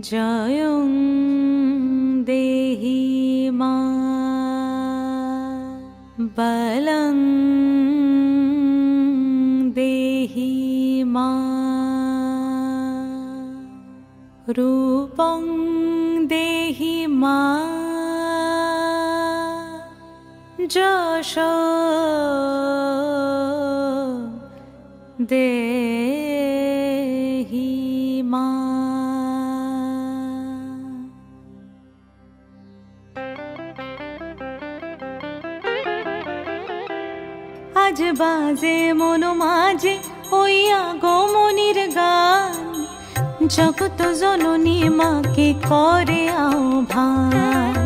জয়ং দেহি মা বলং দেহি মা রূপং দেহি মা যশ দেহি মা। আজ বাজে মন মাঝে ওই আগমনির গান, জগত জননী মাকে করে আহ্বান,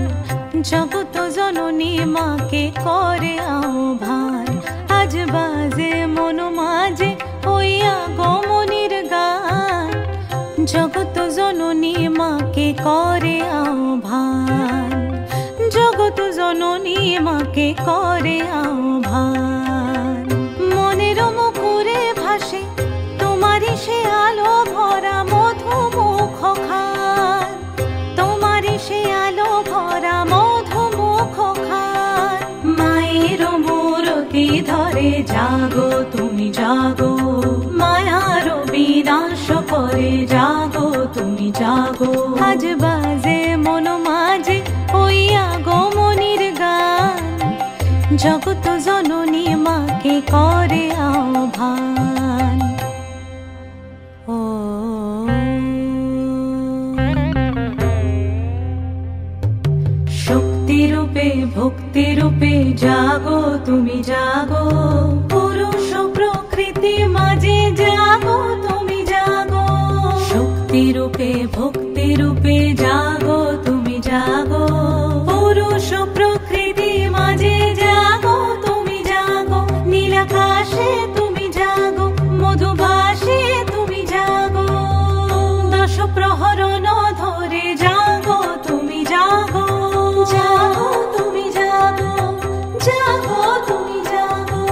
জগত জননী মাকে করে আহ্বান। আজ বাজে মন মাঝে ওই আগমনির গান, জগত জননী মাকে করে আহ্বান, জগত জননী মাকে করে আহ্বান। মনের মুখরে ভাসে তোমারই সে আলো ভরা মধুমুখ খান, তোমারই সে আলো ভরা মধুমুখ খান। মায়ের মূরতি ধরে জাগো তুমি জাগো, মায়ার বিনাশ করে জাগো তুমি জাগো। আজ বাজে মন মাঝে ওই আগমনির গান, জগত জননী মাকে করে আহ্বান। ও শক্তি রূপে ভক্তি রূপে জাগো তুমি জাগো, পুরুষ প্রকৃতি মাঝে জাগো তুমি জাগো। শক্তি রূপে ভক্তি রূপে জাগো তুমি জাগো, পুরুষ প্রকৃতি মাঝে জাগো তুমি জাগো। নীলাকাশে তুমি জাগো, মধুভাসে তুমি জাগো, দশ প্রহরণ ধরে জাগো তুমি জাগো, জাগো তুমি জাগো, জাগো তুমি জাগো।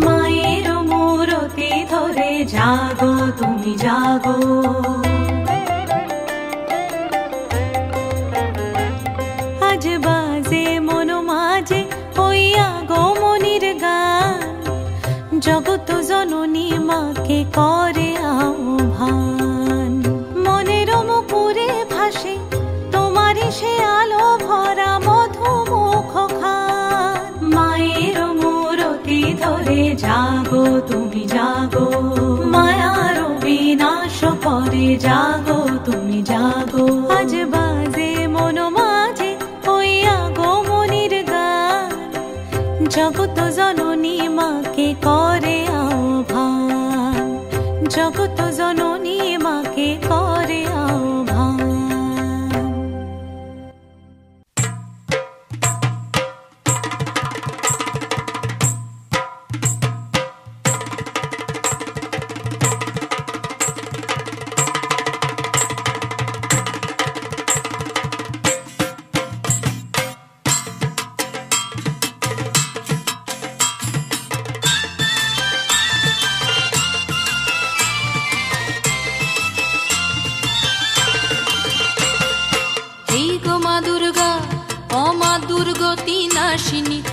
মায়ের মূরতি ধরে জাগো তুমি জাগো। আজ বাজে মন মাঝে ওই আগমনির গান, জগত জননী মাকে করে আহ্বান। মনের মুখরে ভাসে তোমারই সে আলো ভরা মধুমুখ খান। মায়ের মূরতি ধরে জাগো তুমি জাগো, মায়ার বিনাশ করে জাগো তুমি জাগো। আজ বাজে মন মাঝে ওই আগমনির গান, জগত জননী মাকে করে আহ্বান, জগত জননী মাকে করে আহ্বান।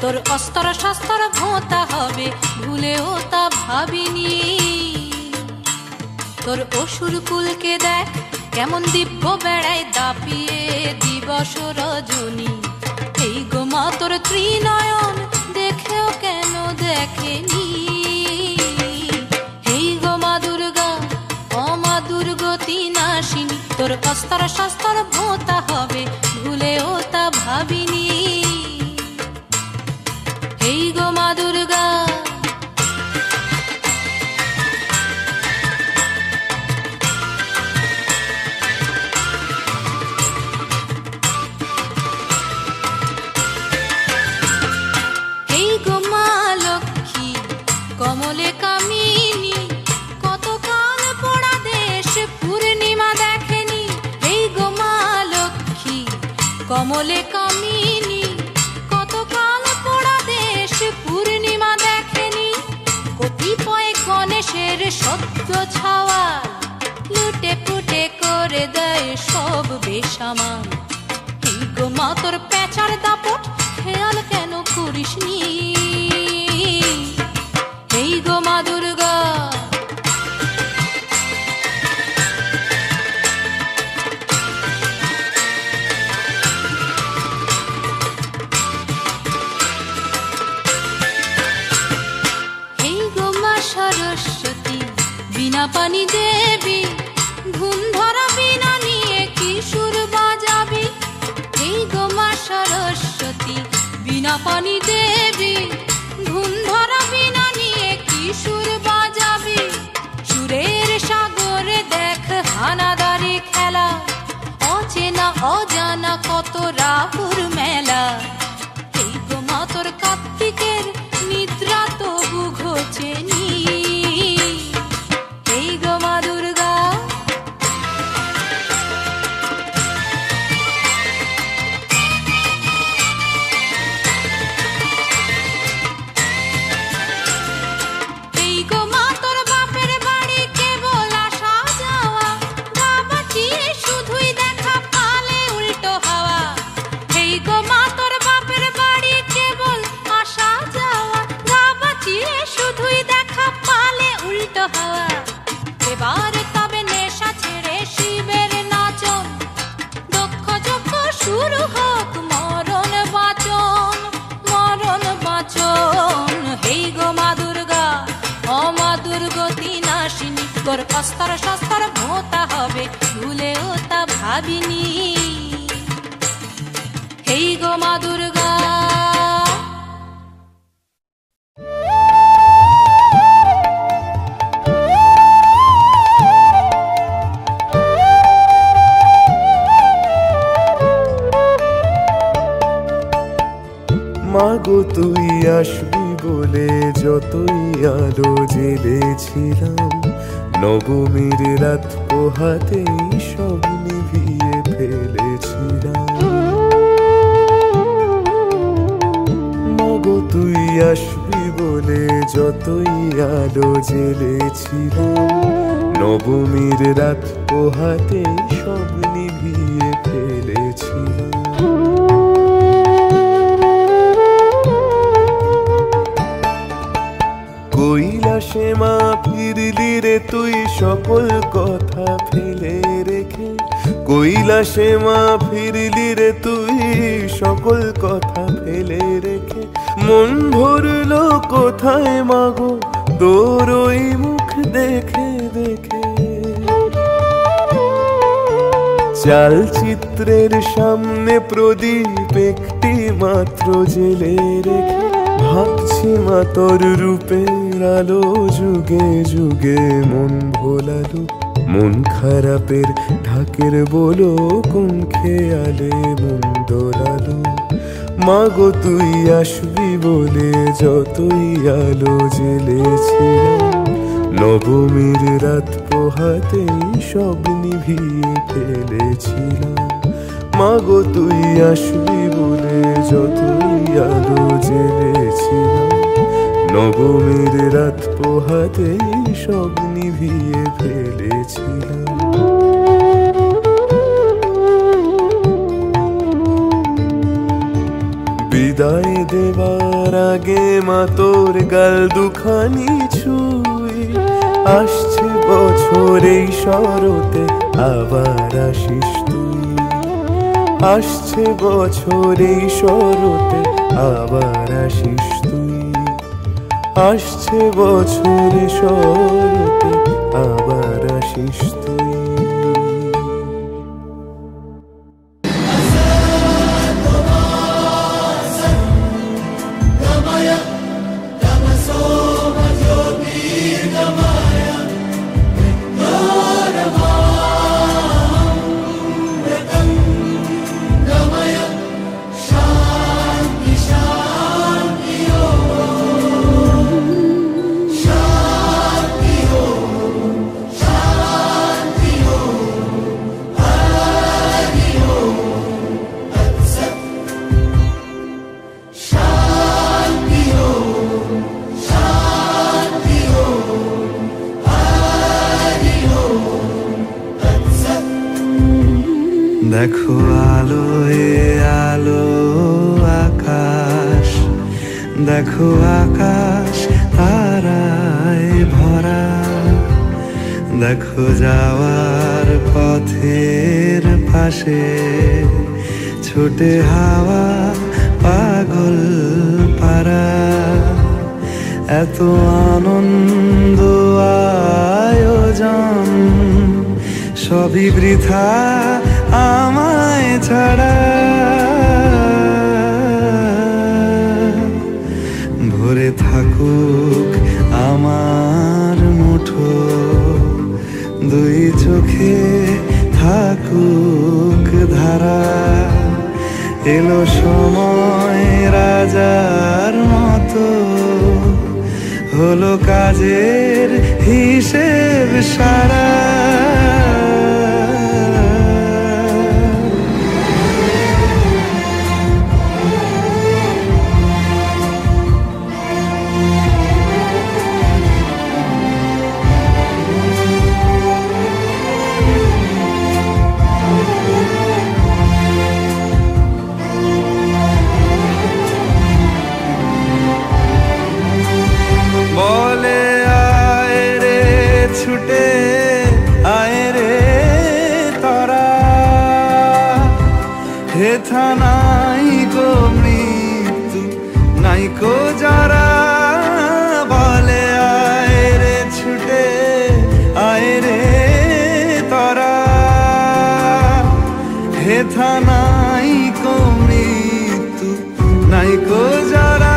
তোর অস্ত্র শস্ত্র ভোঁতা হবে ভুলেও তা ভাবিনি। তোর অসুর কুলকে দেখ কেমন দিব্য বেড়ায় দাপিয়ে দিবস রজনী। এই গো মা তোর ত্রিনয়ন দেখেও কেন দেখেনি। এই গো মা দুর্গা অমা দুর্গতি নাশিনী, তোর অস্ত্র শস্ত্র ভোঁতা হবে ভুলেও তা ভাবিনি। এই গো মা দুর্গা এই গো মা লক্ষ্মী কমলে কামিনী, কতকাল পোড়া দেশ পূর্ণিমা দেখেনি। এই গো মা লক্ষ্মী কমলে কামিনী, কতকাল পোড়া দেশ সদ্য ছাওয়া লুটে পুটে করে দেয় সব বেসামাল। এই গো মা তোর পেঁচার দাপট খেয়াল কেন করিসনি? এই গো মা দুর্গা সরস্বতী বিনা পানি দেবী ধুন ধরা বিনা নিয়ে কি সুর বাজাবি? এই গো মা সরস্বতী বিনা পানি দেবী ধুন ধরা বিনা নিয়ে কি সুর বাজাবি? সুরের সাগরে দেখ হানাদারি খেলা, অচেনা অজানা কত রাহুর মেলা। এই গো মা তোর কার্তিকের নিদ্রা তবু ঘোচেনি। এই গো মা দুর্গা এই গো মা তোর বাপের বাড়ি কেবল আসা যাওয়া, গা বাঁচিয়ে শুধুই দেখা পালে উল্টো হাওয়া। এই গো মা তোর বাপের বাড়ি কেবল আসা যাওয়া, গা বাঁচিয়ে শুধুই দেখা পালে উল্টো হাওয়া। এবার তবে নেশা ছেড়ে শিবের নাচন, দক্ষ যজ্ঞ শুরু হোক মরণ বাচন, মরণ বাচন। হেই গো মা দুর্গা অমা দুর্গতি নাশিনী, তোর অস্তর শস্তর ভোঁতা হবে ভুলেও তা ভাবিনি। হেই গো মা দুর্গা মাগো তুই আসবি বলে যতই আলো জেলেছিলাম, নবমীর রাত পোহাতেই সব নিভিয়ে ফেলেছিলাম। মাগো তুই আসবি বলে যতই আলো জেলেছিলাম, নবমীর রাত পোহাতেই সব নিভিয়ে ফেলেছিলাম। কৈলাসে মা ফিরলি রে তুই সকল কথা ফেলে রেখে, কৈলাসে মা ফিরলি রে তুই সকল কথা ফেলে রেখে। মন ভরলো কোথায় মাগো তোর ওই মুখ দেখে দেখে। চালচিত্রের সামনে প্রদীপ একটি মাত্র জেলে রেখে, ভাবছি মা তোর রূপের আলো যুগে যুগে মন ভোলালো। মন খারাপের ঢাকের বলো কোন খেয়ালে মন দোলালো। মাগো তুই আসবি বলে যতই আলো জেলেছিলাম, নবমীর রাত পোহাতেই সব নিভিয়ে ফেলেছিলাম। মাগো তুই আসবি বলে যতই আলো জেলেছিলাম, নবমীর রাত পোহাতেই সব নিভিয়ে ফেলেছিলাম। বিদায় দেবার আগে মা তোর গাল দুখানি ছুঁই, আসছে বছর এই শরতে আবার আসিস তুই। আসছে বছর এই শরতে আবার আসিস তুই। আসছে বছর শরতে আবার আসিস তুই। দেখো আলোয় আলো আকাশ, দেখো আকাশ তারায় ভরা, দেখো যাওয়ার পথের পাশে ছোটে হাওয়া পাগল পারা। এত আনন্দ আয়োজন সবই বৃথা আমায় ছাড়া। ভরে থাকুক আমার মুঠো, দুই চোখে থাকুক ধারা। এলো সময় রাজার মতো, হলো কাজের হিসেব সারা। বলে আয় রে ছুটে আয় রে তারা, হেথা নাই গো মৃত্যু নাই কো যারা। বলে আয় রে ছুটে আয় রে তারা, হেথা নাই কো মৃত্যু নাই কো যারা।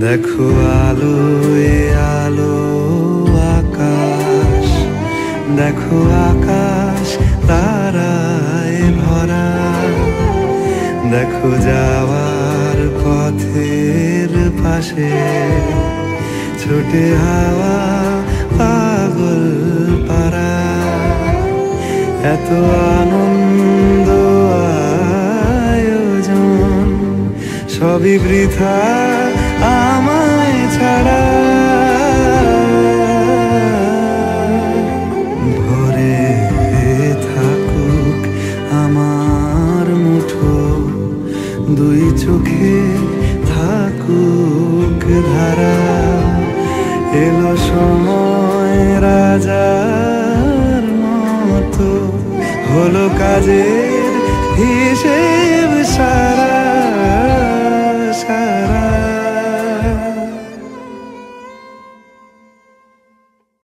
দেখো আলোয় আলো আকাশ, দেখো আকাশ তারায় ভরা, দেখো যাওয়ার পথের পাশে ছোটে হাওয়া পাগল পারা। এত আনন্দ আয়োজন সবই বৃথা আমায় ছাড়া। ভরে থাকুক আমার মুঠো, দুই চোখে থাকুক ধারা। এলো সময় রাজার মতো, হলো কাজের হিসেব সারা।